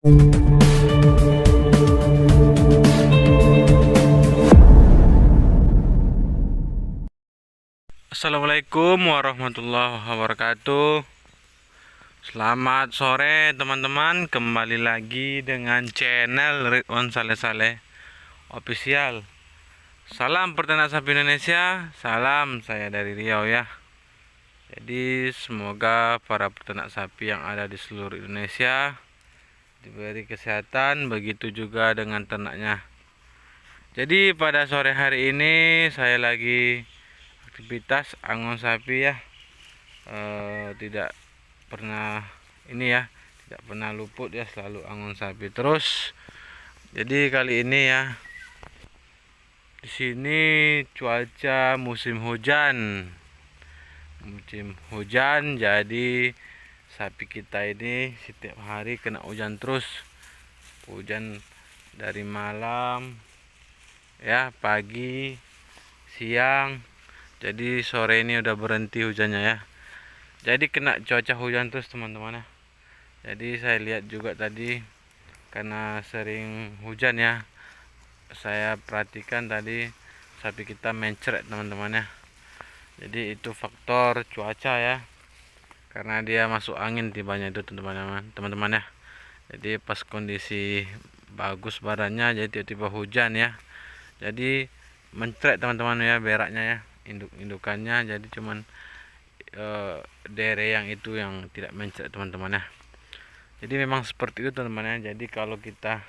Assalamualaikum warahmatullahi wabarakatuh. Selamat sore teman-teman, kembali lagi dengan channel Ridwan Saleh Saleh Official. Salam peternak sapi Indonesia, salam saya dari Riau ya. Jadi semoga para peternak sapi yang ada di seluruh Indonesia diberi kesehatan, begitu juga dengan ternaknya. Jadi pada sore hari ini saya lagi aktivitas angon sapi ya. Tidak pernah ini ya, tidak pernah luput ya, selalu angon sapi terus. Jadi kali ini ya, di sini cuaca musim hujan, jadi sapi kita ini setiap hari kena hujan terus. Hujan dari malam ya, pagi, siang. Jadi sore ini udah berhenti hujannya ya. Jadi kena cuaca hujan terus teman-teman ya. Jadi saya lihat juga tadi karena sering hujan ya, saya perhatikan tadi sapi kita mencret teman-teman ya. Jadi itu faktor cuaca ya, karena dia masuk angin tibanya itu teman-teman ya. Jadi pas kondisi bagus badannya, jadi tiba-tiba hujan ya, jadi mencret teman-teman ya, beraknya ya, indukannya jadi cuman dere yang itu yang tidak mencret teman-teman ya. Jadi memang seperti itu teman-teman ya. Jadi kalau kita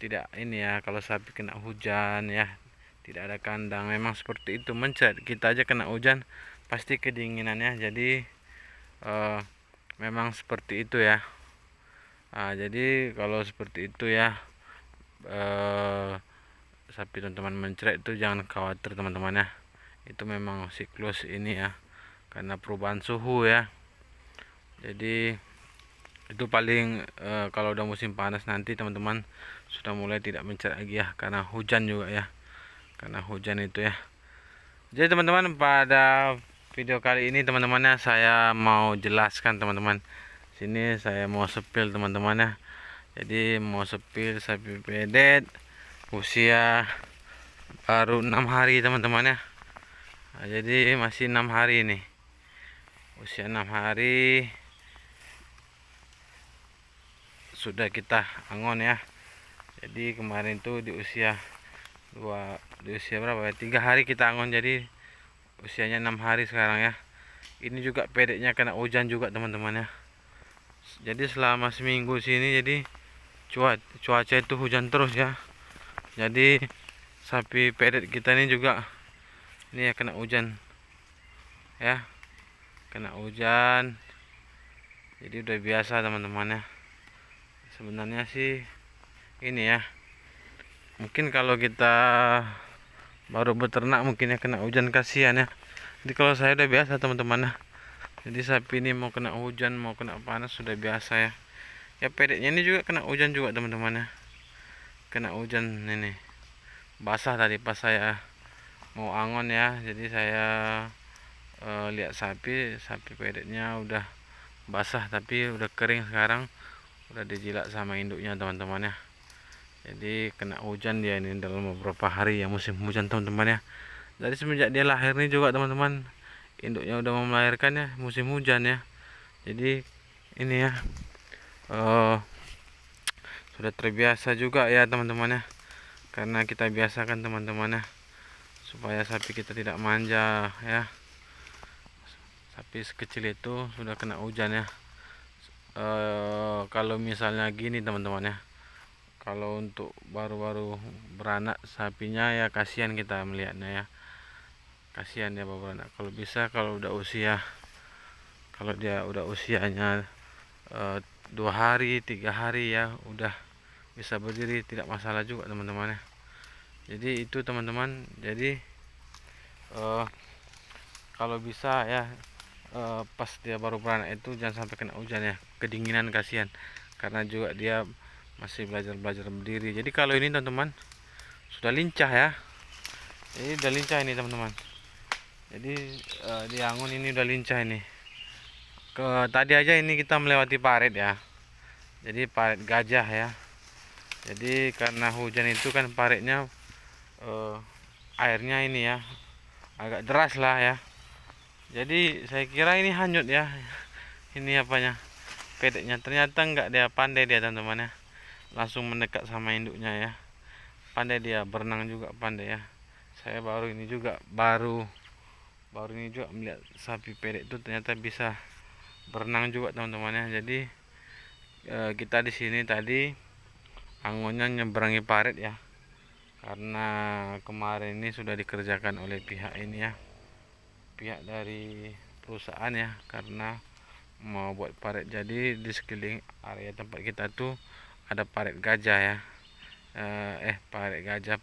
tidak ini ya, kalau sapi kena hujan ya, tidak ada kandang, memang seperti itu, mencret. Kita aja kena hujan pasti kedinginan ya. Jadi memang seperti itu ya. Jadi kalau seperti itu ya, sapi teman-teman mencret itu jangan khawatir teman-teman ya. Itu memang siklus ini ya, karena perubahan suhu ya. Jadi itu paling kalau udah musim panas nanti teman-teman sudah mulai tidak mencret lagi ya, karena hujan juga ya, karena hujan itu ya. Jadi teman-teman, pada video kali ini teman-temannya saya mau jelaskan teman-teman. Sini saya mau sepil teman-teman ya. Jadi mau sepil sapi pedet usia baru 6 hari teman-teman ya. Jadi masih 6 hari nih, usia 6 hari sudah kita angon ya. Jadi kemarin tuh di usia berapa ya, 3 hari kita angon, jadi usianya 6 hari sekarang ya. Ini juga pedeknya kena hujan juga teman-teman ya. Jadi selama seminggu sini jadi cuaca itu hujan terus ya. Jadi sapi pedet kita ini juga ini ya kena hujan ya, kena hujan. Jadi udah biasa teman-teman ya. Sebenarnya sih ini ya, mungkin kalau kita baru beternak mungkin ya kena hujan, kasihan ya. Jadi kalau saya udah biasa teman-teman ya. Jadi sapi ini mau kena hujan mau kena panas sudah biasa ya. Ya pedeknya ini juga kena hujan juga teman-teman ya. Kena hujan ini, basah tadi pas saya mau angon ya. Jadi saya lihat sapi pedeknya udah basah tapi udah kering sekarang, udah dijilat sama induknya teman-teman ya. Jadi kena hujan dia ini dalam beberapa hari ya, musim hujan teman-teman ya. Dari semenjak dia lahir nih juga teman-teman, induknya udah mau melahirkan ya, musim hujan ya. Jadi ini ya, sudah terbiasa juga ya teman-teman ya, karena kita biasakan teman-teman ya, supaya sapi kita tidak manja ya. Sapi sekecil itu sudah kena hujan ya. Kalau misalnya gini teman-teman ya, kalau untuk baru-baru beranak sapinya ya kasihan kita melihatnya ya, kasihan dia baru beranak. Kalau bisa kalau udah usia, kalau dia udah usianya 2 hari 3 hari ya udah bisa berdiri, tidak masalah juga teman-teman ya. Jadi itu teman-teman, jadi kalau bisa ya, pas dia baru beranak itu jangan sampai kena hujan ya, kedinginan kasihan, karena juga dia masih belajar berdiri. Jadi kalau ini teman-teman sudah lincah ya, ini udah lincah ini teman-teman. Jadi di angon ini udah lincah ini. Tadi aja ini kita melewati parit ya, jadi paret gajah ya. Jadi karena hujan itu kan paretnya airnya ini ya agak deras lah ya. Jadi saya kira ini hanyut ya. Ini apanya, pedeknya. Ternyata enggak, dia pandai dia teman-teman ya, langsung mendekat sama induknya ya. Pandai dia berenang juga, pandai ya. Saya baru ini juga melihat sapi pedek itu ternyata bisa berenang juga teman-teman ya. Jadi kita di sini tadi angonnya nyeberangi parit ya, karena kemarin ini sudah dikerjakan oleh pihak ini ya, pihak dari perusahaan ya, karena mau buat parit. Jadi di sekeliling area tempat kita tuh ada parit gajah ya.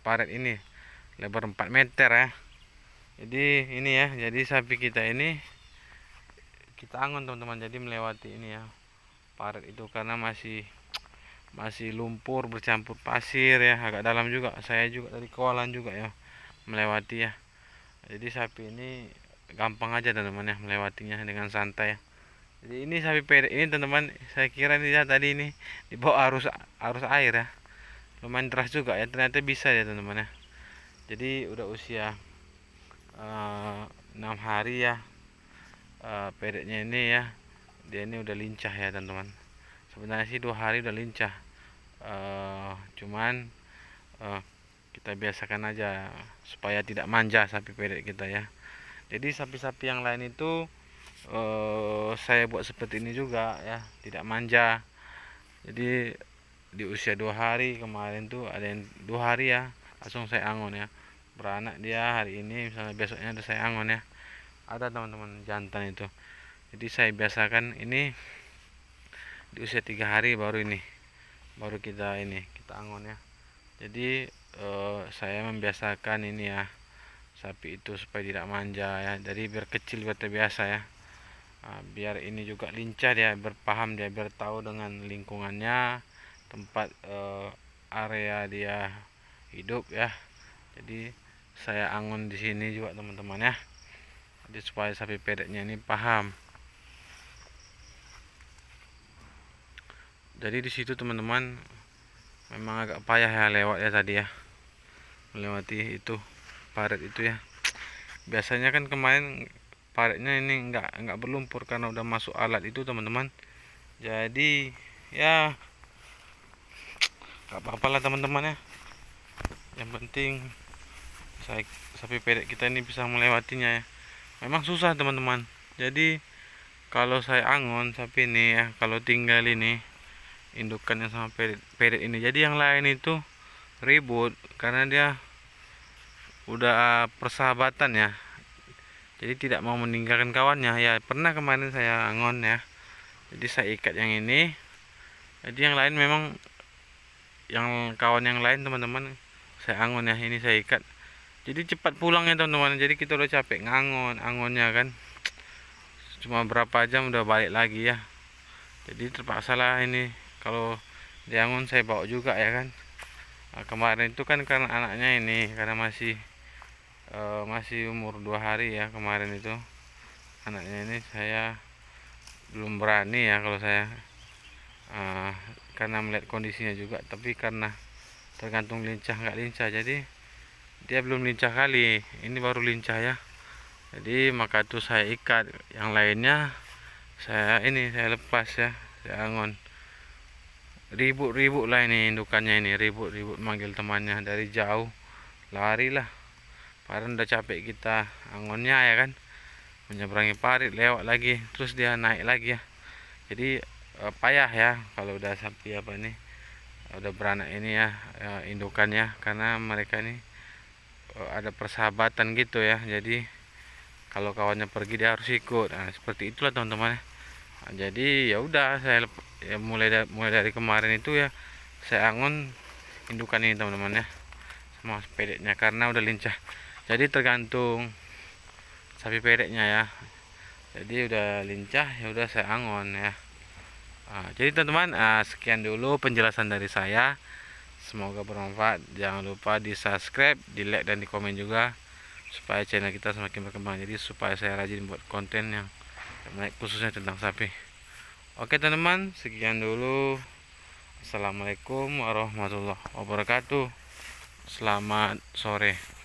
Parit ini lebar 4 meter ya. Jadi ini ya, jadi sapi kita ini kita angon teman-teman, jadi melewati ini ya parit itu, karena masih lumpur bercampur pasir ya, agak dalam juga. Saya juga dari kawalan juga ya melewati ya. Jadi sapi ini gampang aja teman-teman ya melewatinya dengan santai ya. Jadi ini sapi pedek ini teman-teman, saya kira ini ya tadi ini dibawa arus air ya, lumayan deras juga ya, ternyata bisa ya teman-teman ya. Jadi udah usia 6 hari ya pedeknya ini ya. Dia ini udah lincah ya teman-teman. Sebenarnya sih 2 hari udah lincah, cuman kita biasakan aja supaya tidak manja sapi pedek kita ya. Jadi sapi-sapi yang lain itu saya buat seperti ini juga ya, tidak manja. Jadi di usia 2 hari kemarin tuh ada yang 2 hari ya langsung saya angon ya, beranak dia hari ini, misalnya besoknya ada saya angon ya. Ada teman-teman jantan itu. Jadi saya biasakan ini di usia 3 hari baru kita angon ya. Jadi saya membiasakan ini ya sapi itu supaya tidak manja ya, jadi biar kecil, biar terbiasa ya. Biar ini juga lincah dia, berpaham dia, biar tahu dengan lingkungannya, tempat area dia hidup ya. Jadi saya angon di sini juga teman-teman ya, jadi supaya sapi pedeknya ini paham. Jadi di situ teman-teman memang agak payah ya lewat ya tadi ya, melewati itu parit itu ya. Biasanya kan kemarin paritnya ini enggak berlumpur karena udah masuk alat itu teman-teman. Jadi ya enggak apa-apa lah teman-teman ya, yang penting sapi pedek kita ini bisa melewatinya ya. Memang susah teman-teman. Jadi kalau saya angon sapi ini ya, kalau tinggal ini indukannya sama pedek ini, jadi yang lain itu ribut karena dia udah persahabatan ya, jadi tidak mau meninggalkan kawannya ya. Pernah kemarin saya angon ya, jadi saya ikat yang ini, jadi yang lain memang yang kawan yang lain teman-teman saya angon ya, ini saya ikat, jadi cepat pulang ya teman-teman. Jadi kita udah capek angonnya kan, cuma berapa jam udah balik lagi ya. Jadi terpaksa lah ini, kalau diangon saya bawa juga ya kan. Kemarin itu kan karena anaknya ini, karena masih umur 2 hari ya kemarin itu anaknya ini, saya belum berani ya kalau saya karena melihat kondisinya juga. Tapi karena tergantung lincah nggak lincah, jadi dia belum lincah kali, ini baru lincah ya. Jadi maka itu saya ikat, yang lainnya saya lepas ya, saya angon. Ribut-ribut lah ini indukannya, ini ribut-ribut manggil temannya dari jauh, lari lah. Padahal udah capek kita angonnya ya kan, menyeberangi parit, lewat lagi, terus dia naik lagi ya. Jadi payah ya kalau udah sapi apa ini udah beranak ini ya, indukannya, karena mereka ini ada persahabatan gitu ya. Jadi kalau kawannya pergi dia harus ikut. Nah, seperti itulah teman-teman ya. Nah, jadi ya udah saya ya, mulai dari kemarin itu ya saya angon indukan ini teman-teman ya, sama pedeknya karena udah lincah. Jadi tergantung sapi pedeknya ya. Jadi udah lincah ya udah saya angon ya. Jadi teman-teman, sekian dulu penjelasan dari saya. Semoga bermanfaat. Jangan lupa di subscribe, di like, dan di komen juga, supaya channel kita semakin berkembang. Jadi supaya saya rajin buat konten yang menarik khususnya tentang sapi. Oke teman-teman, sekian dulu. Assalamualaikum warahmatullahi wabarakatuh. Selamat sore.